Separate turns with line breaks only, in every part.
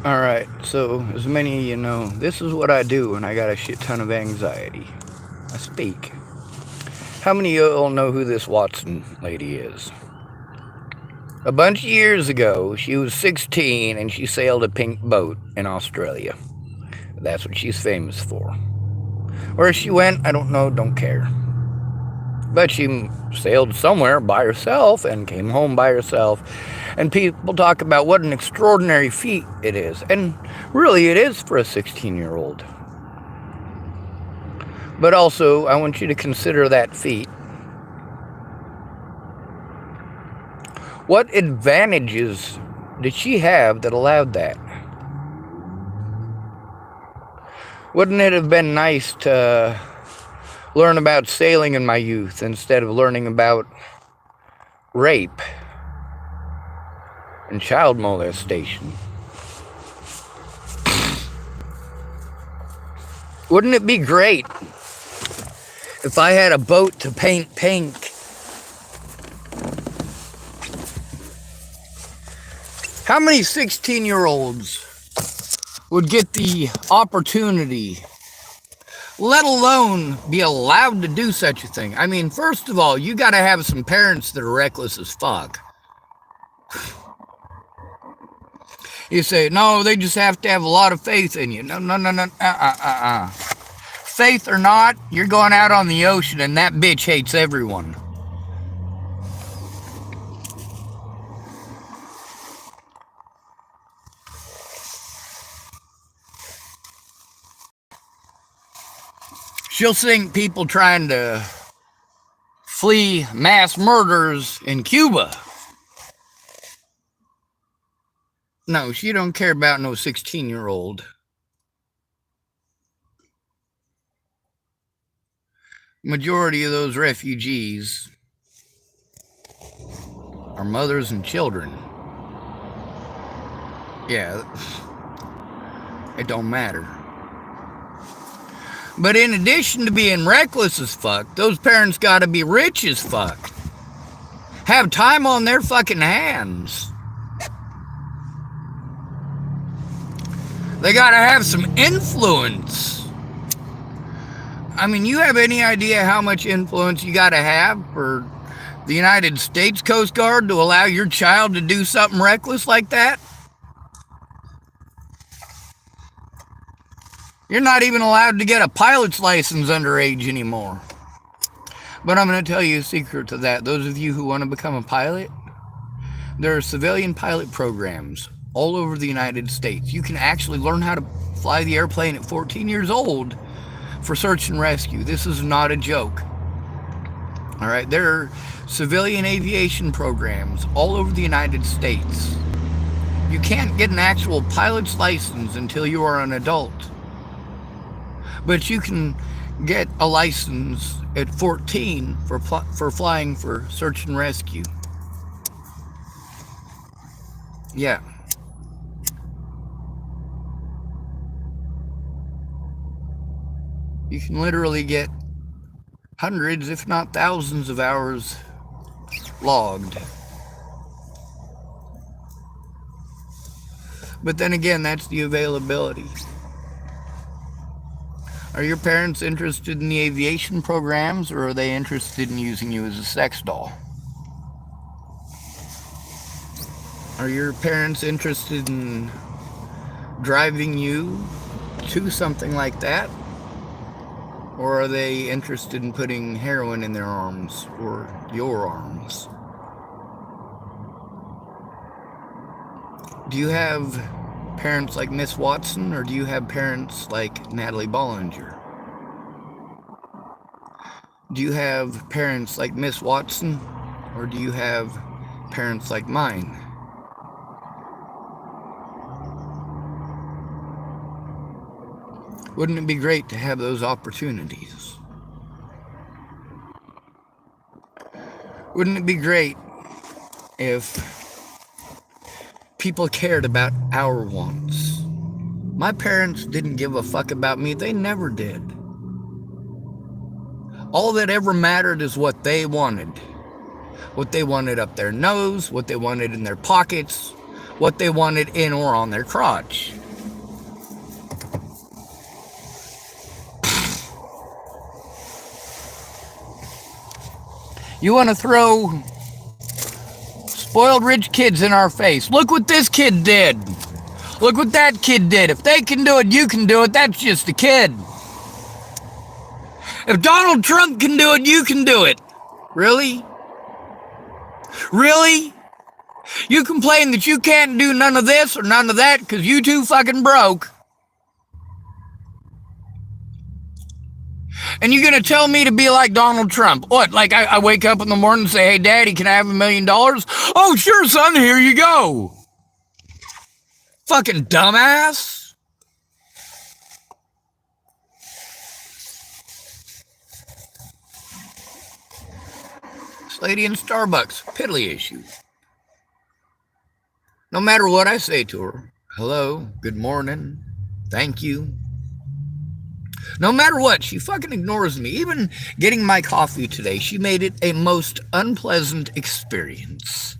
Alright, so as many of you know, this is what I do when I got a shit ton of anxiety. I speak. How many of you all know who this Watson lady is? A bunch of years ago, she was 16 and she sailed a pink boat in Australia. That's what she's famous for. Where she went, I don't know, don't care. But she sailed somewhere by herself and came home by herself. And people talk about what an extraordinary feat it is. And really, it is for a 16-year-old. But also, I want you to consider that feat. What advantages did she have that allowed that? Wouldn't it have been nice to learn about sailing in my youth instead of learning about rape and child molestation? Wouldn't it be great if I had a boat to paint pink? How many 16-year-olds would get the opportunity, let alone be allowed to do such a thing? I mean, first of all, you got to have some parents that are reckless as fuck. You say, no, they just have to have a lot of faith in you. No. Faith or not, you're going out on the ocean and that bitch hates everyone. She'll sink people trying to flee mass murders in Cuba. No, she don't care about no 16-year-old. Majority of those refugees are mothers and children. Yeah, it don't matter. But in addition to being reckless as fuck, those parents gotta be rich as fuck. Have time on their fucking hands. They gotta have some influence. I mean, you have any idea how much influence you gotta have for the United States Coast Guard to allow your child to do something reckless like that? You're not even allowed to get a pilot's license underage anymore. But I'm going to tell you a secret to that. Those of you who want to become a pilot, there are civilian pilot programs all over the United States. You can actually learn how to fly the airplane at 14 years old for search and rescue. This is not a joke. All right, there are civilian aviation programs all over the United States. You can't get an actual pilot's license until you are an adult. But you can get a license at 14 for flying for search and rescue. Yeah. You can literally get hundreds, if not thousands of hours logged. But then again, that's the availability. Are your parents interested in the aviation programs, or are they interested in using you as a sex doll? Are your parents interested in driving you to something like that? Or are they interested in putting heroin in their arms, or your arms? Do you have parents like Miss Watson, or do you have parents like Natalie Bollinger? Do you have parents like Miss Watson, or do you have parents like mine? Wouldn't it be great to have those opportunities? Wouldn't it be great if people cared about our wants? My parents didn't give a fuck about me. They never did. All that ever mattered is what they wanted. What they wanted up their nose, what they wanted in their pockets, what they wanted in or on their crotch. You want to throw spoiled rich kids in our face. Look what this kid did. Look what that kid did. If they can do it, you can do it. That's just a kid. If Donald Trump can do it, you can do it. Really? Really? You complain that you can't do none of this or none of that because you too fucking broke. And you're going to tell me to be like Donald Trump. What, like I wake up in the morning and say, hey, Daddy, can I have $1 million? Oh, sure, son, here you go. Fucking dumbass. This lady in Starbucks, piddly issue. No matter what I say to her, hello, good morning, thank you. No matter what, she fucking ignores me. Even getting my coffee today, she made it a most unpleasant experience.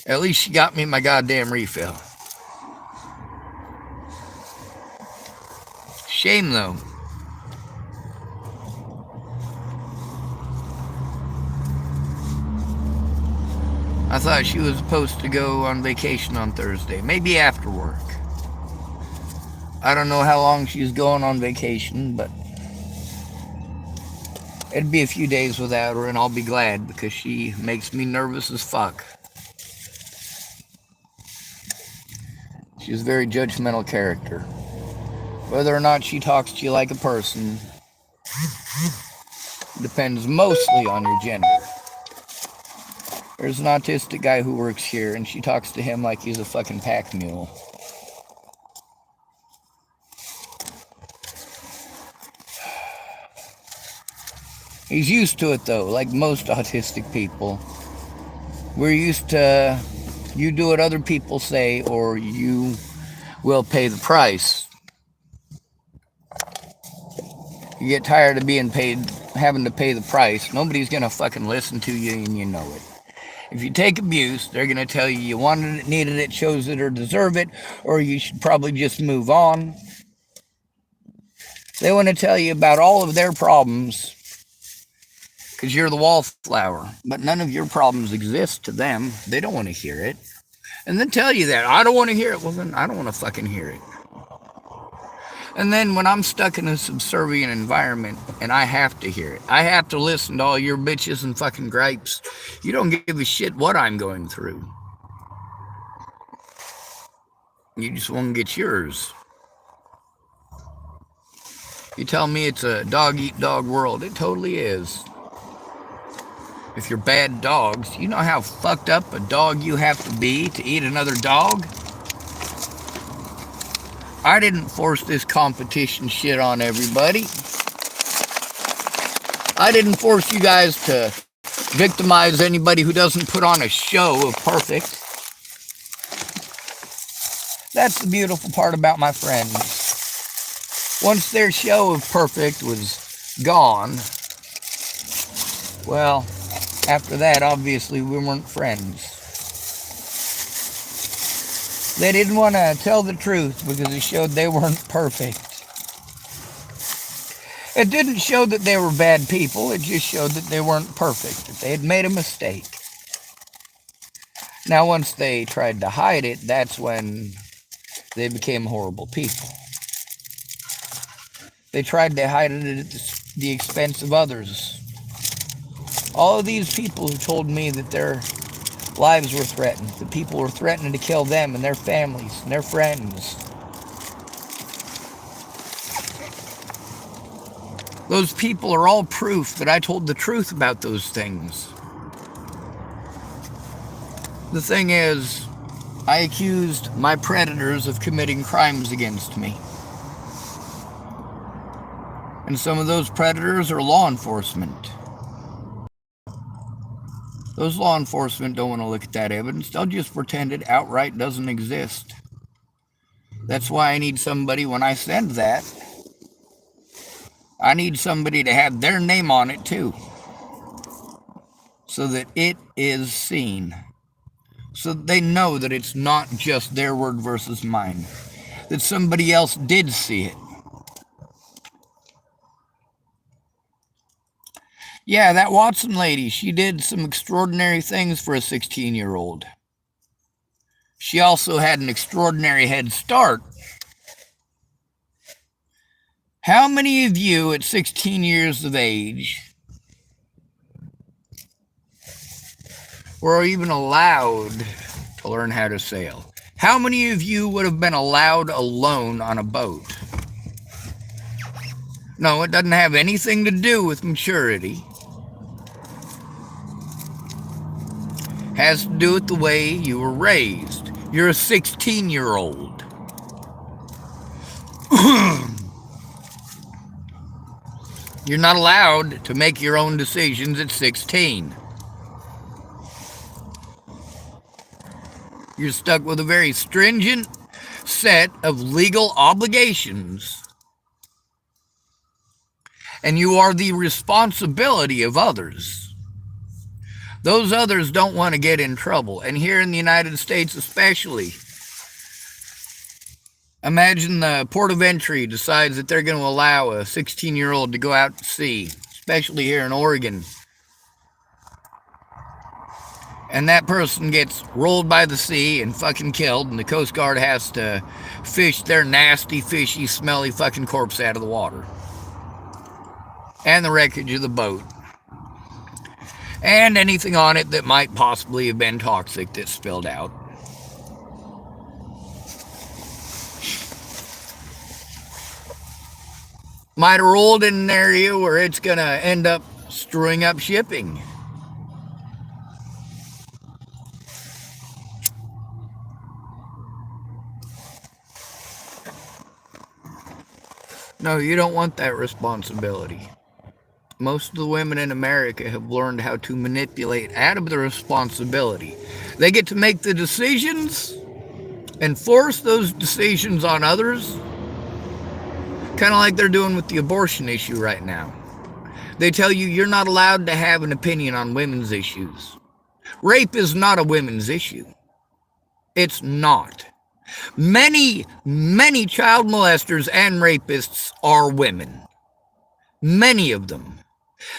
At least she got me my goddamn refill. Shame, though. I thought she was supposed to go on vacation on Thursday, maybe after work. I don't know how long she's going on vacation, but it'd be a few days without her, and I'll be glad because she makes me nervous as fuck. She's a very judgmental character. Whether or not she talks to you like a person depends mostly on your gender. There's an autistic guy who works here, and she talks to him like he's a fucking pack mule. He's used to it, though, like most autistic people. We're used to, you do what other people say, or you will pay the price. You get tired of being paid, having to pay the price. Nobody's gonna fucking listen to you, and you know it. If you take abuse, they're going to tell you you wanted it, needed it, chose it, or deserve it, or you should probably just move on. They want to tell you about all of their problems because you're the wallflower, but none of your problems exist to them. They don't want to hear it. And then tell you that. I don't want to hear it. Well, then I don't want to fucking hear it. And then when I'm stuck in a subservient environment and I have to hear it, I have to listen to all your bitches and fucking gripes. You don't give a shit what I'm going through. You just want to get yours. You tell me it's a dog-eat-dog world. It totally is. If you're bad dogs, you know how fucked up a dog you have to be to eat another dog? I didn't force this competition shit on everybody. I didn't force you guys to victimize anybody who doesn't put on a show of perfect. That's the beautiful part about my friends. Once their show of perfect was gone, well, after that, obviously, we weren't friends. They didn't want to tell the truth because it showed they weren't perfect. It didn't show that they were bad people. It just showed that they weren't perfect, that they had made a mistake. Now, once they tried to hide it, that's when they became horrible people. They tried to hide it at the expense of others. All of these people who told me that their lives were threatened, that people were threatening to kill them and their families and their friends. Those people are all proof that I told the truth about those things. The thing is, I accused my predators of committing crimes against me. And some of those predators are law enforcement. Those law enforcement don't want to look at that evidence. They'll just pretend it outright doesn't exist. That's why I need somebody, when I send that, I need somebody to have their name on it too. so that it is seen. So that they know that it's not just their word versus mine, that somebody else did see it. Yeah, that Watson lady, she did some extraordinary things for a 16-year-old. She also had an extraordinary head start. How many of you at 16 years of age were even allowed to learn how to sail? How many of you would have been allowed alone on a boat? No, it doesn't have anything to do with maturity. It has to do with the way you were raised. You're a 16-year-old. You're not allowed to make your own decisions at 16. You're stuck with a very stringent set of legal obligations. And you are the responsibility of others. Those others don't want to get in trouble. And here in the United States especially, imagine the port of entry decides that they're going to allow a 16-year-old to go out to sea, especially here in Oregon. And that person gets rolled by the sea and fucking killed, and the Coast Guard has to fish their nasty, fishy, smelly fucking corpse out of the water. And the wreckage of the boat. And anything on it that might possibly have been toxic that spilled out. Might have rolled in an area where it's going to end up screwing up shipping. No, you don't want that responsibility. Most of the women in America have learned how to manipulate out of the responsibility. They get to make the decisions and force those decisions on others, kind of like they're doing with the abortion issue right now. They tell you you're not allowed to have an opinion on women's issues. Rape is not a women's issue. It's not. Many child molesters and rapists are women. Many of them.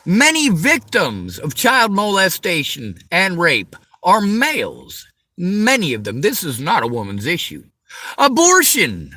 Many victims of child molestation and rape are males. Many of them. This is not a woman's issue. Abortion.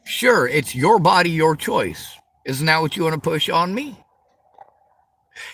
Sure, it's your body, your choice. Isn't that what you want to push on me?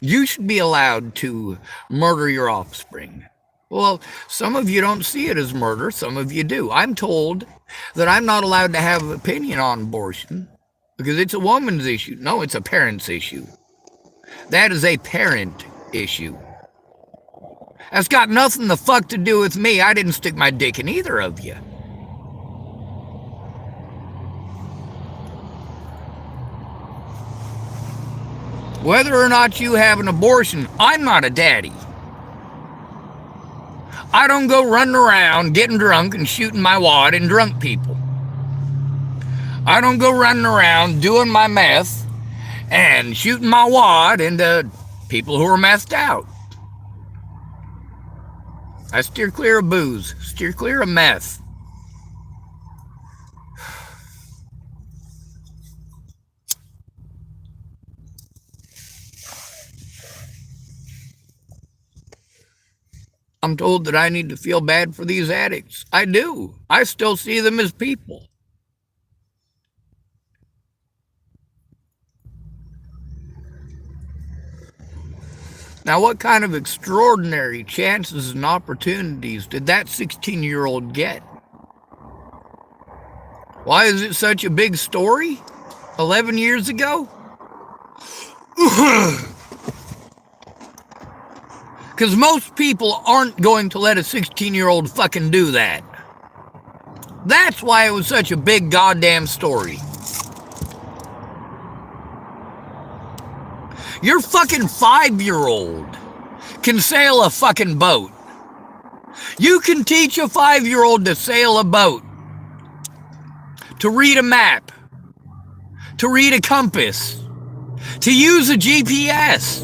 You should be allowed to murder your offspring. Well, some of you don't see it as murder. Some of you do. I'm told that I'm not allowed to have an opinion on abortion because it's a woman's issue. No, it's a parent's issue. That is a parent issue. That's got nothing the fuck to do with me. I didn't stick my dick in either of you. Whether or not you have an abortion, I'm not a daddy. I don't go running around getting drunk and shooting my wad in drunk people. I don't go running around doing my meth and shooting my wad into people who are methed out. I steer clear of booze, steer clear of meth. I'm told that I need to feel bad for these addicts. I do. I still see them as people. Now, what kind of extraordinary chances and opportunities did that 16-year-old get? Why is it such a big story? 11 years ago? Because most people aren't going to let a 16-year-old fucking do that. That's why it was such a big goddamn story. Your fucking 5-year-old can sail a fucking boat. You can teach a 5-year-old to sail a boat, to read a map, to read a compass, to use a GPS.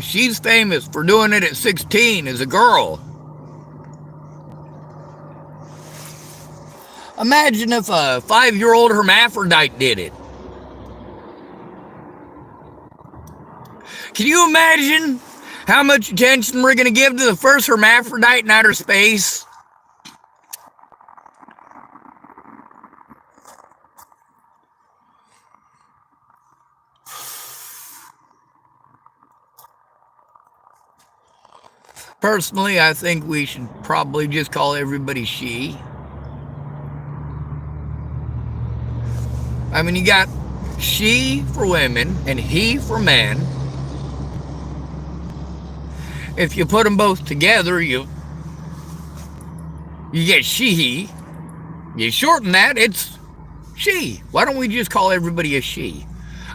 She's famous for doing it at 16 as a girl. Imagine if a 5-year-old hermaphrodite did it. Can you imagine how much attention we're going to give to the first hermaphrodite in outer space? Personally, I think we should probably just call everybody she. I mean, you got she for women and he for men. If you put them both together, you get she. You shorten that, it's she. Why don't we just call everybody a she?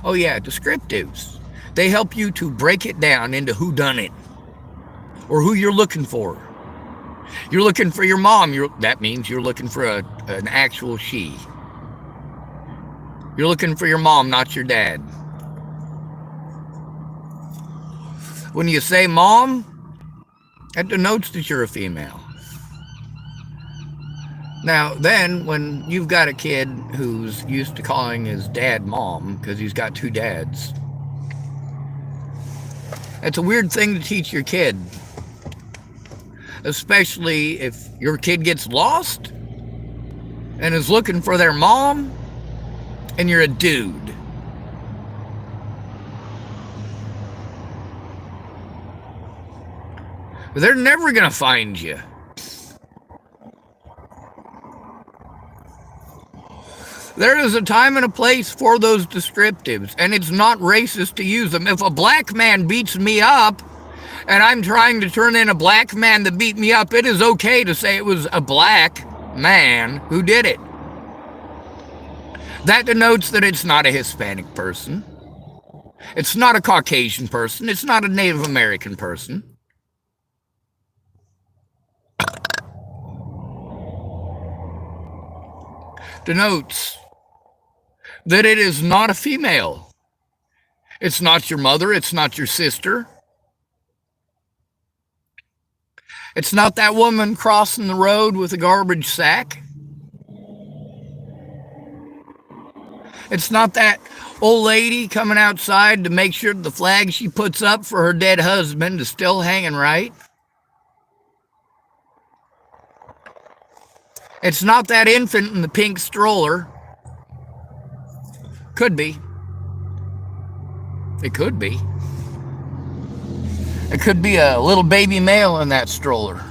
Oh yeah, descriptives. They help you to break it down into who done it or who you're looking for. You're looking for your mom. That means you're looking for an actual she. You're looking for your mom, not your dad. When you say mom, that denotes that you're a female. Now, then, when you've got a kid who's used to calling his dad mom because he's got 2 dads, it's a weird thing to teach your kid. Especially if your kid gets lost and is looking for their mom and you're a dude. They're never going to find you. There is a time and a place for those descriptives, and it's not racist to use them. If a black man beats me up, and I'm trying to turn in a black man that beat me up, it is okay to say it was a black man who did it. That denotes that it's not a Hispanic person. It's not a Caucasian person. It's not a Native American person. Denotes that it is not a female. It's not your mother. It's not your sister. It's not that woman crossing the road with a garbage sack. It's not that old lady coming outside to make sure the flag she puts up for her dead husband is still hanging right. It's not that infant in the pink stroller. Could be. It could be. It could be a little baby male in that stroller.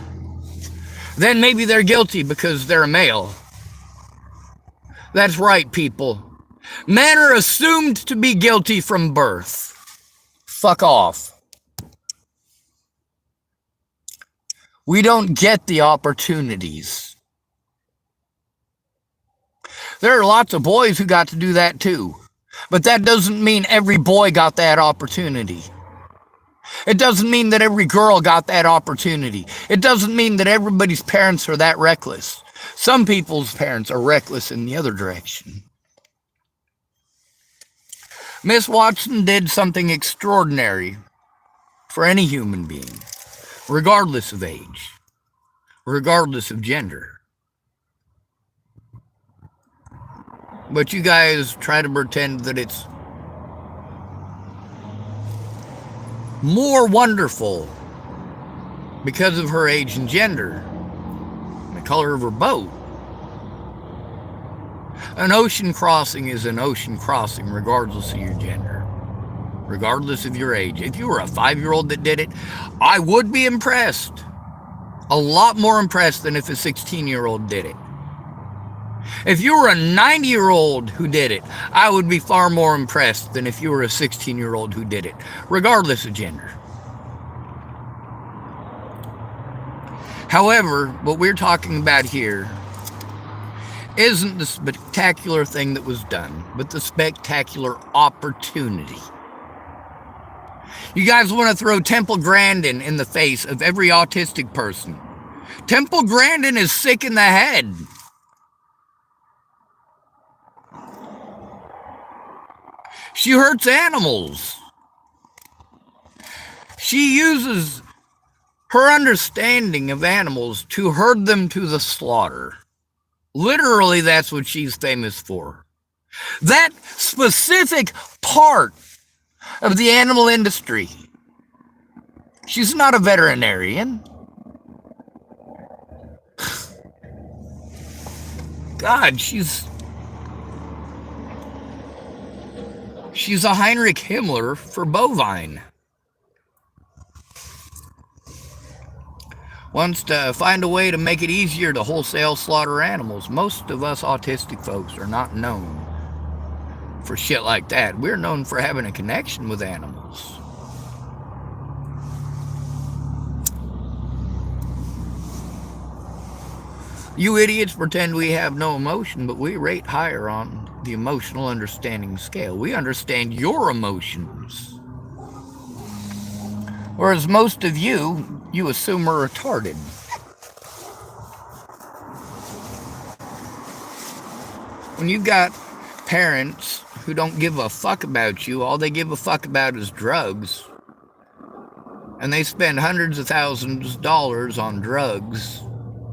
Then maybe they're guilty because they're a male. That's right, people. Men are assumed to be guilty from birth. Fuck off. We don't get the opportunities. There are lots of boys who got to do that too. But that doesn't mean every boy got that opportunity. It doesn't mean that every girl got that opportunity. It doesn't mean that everybody's parents are that reckless. Some people's parents are reckless in the other direction. Miss Watson did something extraordinary for any human being, regardless of age, regardless of gender. But you guys try to pretend that it's more wonderful because of her age and gender, the color of her boat. An ocean crossing is an ocean crossing regardless of your gender, regardless of your age. If you were a 5-year-old that did it, I would be impressed. A lot more impressed than if a 16-year-old did it. If you were a 90-year-old who did it, I would be far more impressed than if you were a 16-year-old who did it, regardless of gender. However, what we're talking about here isn't the spectacular thing that was done, but the spectacular opportunity. You guys want to throw Temple Grandin in the face of every autistic person. Temple Grandin is sick in the head. She hurts animals. She uses her understanding of animals to herd them to the slaughter. Literally, that's what she's famous for. That specific part of the animal industry. She's not a veterinarian. God, she's a Heinrich Himmler for bovine. Wants to find a way to make it easier to wholesale slaughter animals. Most of us autistic folks are not known for shit like that. We're known for having a connection with animals. You idiots pretend we have no emotion, but we rate higher on the emotional understanding scale. We understand your emotions. Whereas most of you assume are retarded. When you've got parents who don't give a fuck about you, all they give a fuck about is drugs, and they spend hundreds of thousands of dollars on drugs,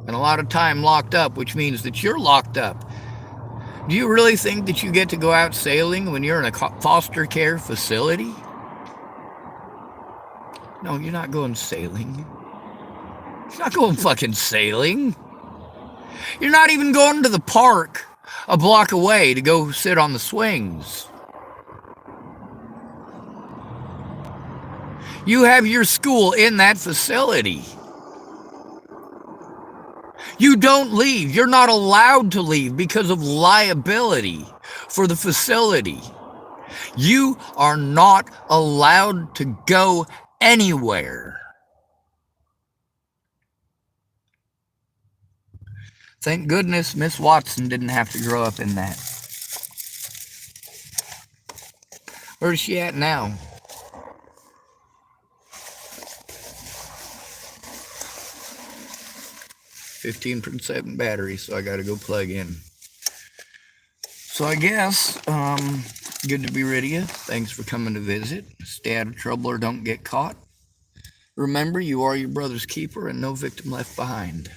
and a lot of time locked up, which means that you're locked up. Do you really think that you get to go out sailing when you're in a foster care facility? No, you're not going sailing. You're not going fucking sailing. You're not even going to the park a block away to go sit on the swings. You have your school in that facility. You don't leave. You're not allowed to leave because of liability for the facility. You are not allowed to go anywhere. Thank goodness Miss Watson didn't have to grow up in that. Where's she at now? $15.7 battery, so I gotta go plug in. So I guess, good to be rid of you. Thanks for coming to visit. Stay out of trouble or don't get caught. Remember, you are your brother's keeper and no victim left behind.